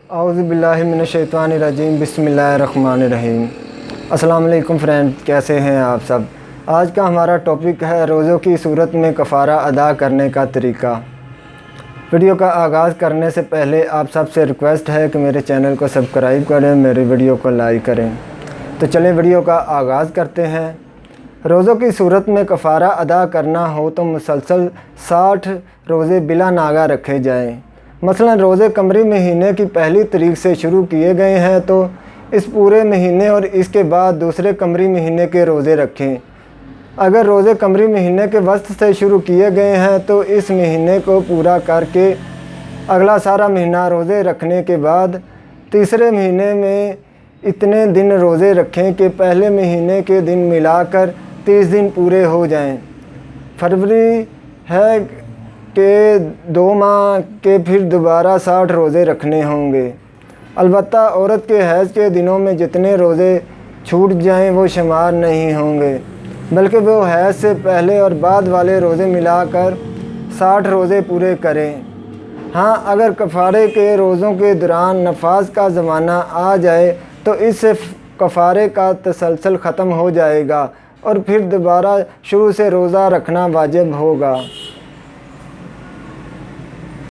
اعوذ باللہ من الشیطان الرجیم بسم اللہ الرحمن الرحیم۔ السلام علیکم فرینڈ، کیسے ہیں آپ سب؟ آج کا ہمارا ٹاپک ہے روزوں کی صورت میں کفارہ ادا کرنے کا طریقہ۔ ویڈیو کا آغاز کرنے سے پہلے آپ سب سے ریکویسٹ ہے کہ میرے چینل کو سبسکرائب کریں، میری ویڈیو کو لائک کریں۔ تو چلیں ویڈیو کا آغاز کرتے ہیں۔ روزوں کی صورت میں کفارہ ادا کرنا ہو تو مسلسل 60 روزے بلا ناغہ رکھے جائیں۔ مثلا روزے قمری مہینے کی پہلی تاریخ سے شروع کیے گئے ہیں تو اس پورے مہینے اور اس کے بعد دوسرے قمری مہینے کے روزے رکھیں۔ اگر روزے قمری مہینے کے وسط سے شروع کیے گئے ہیں تو اس مہینے کو پورا کر کے اگلا سارا مہینہ روزے رکھنے کے بعد تیسرے مہینے میں اتنے دن روزے رکھیں کہ پہلے مہینے کے دن ملا کر 30 دن پورے ہو جائیں۔ فروری ہے کہ 2 ماہ کے پھر دوبارہ 60 روزے رکھنے ہوں گے۔ البتہ عورت کے حیض کے دنوں میں جتنے روزے چھوٹ جائیں وہ شمار نہیں ہوں گے، بلکہ وہ حیض سے پہلے اور بعد والے روزے ملا کر 60 روزے پورے کریں۔ ہاں، اگر کفارے کے روزوں کے دوران نفاذ کا زمانہ آ جائے تو اس سے کفارے کا تسلسل ختم ہو جائے گا اور پھر دوبارہ شروع سے روزہ رکھنا واجب ہوگا۔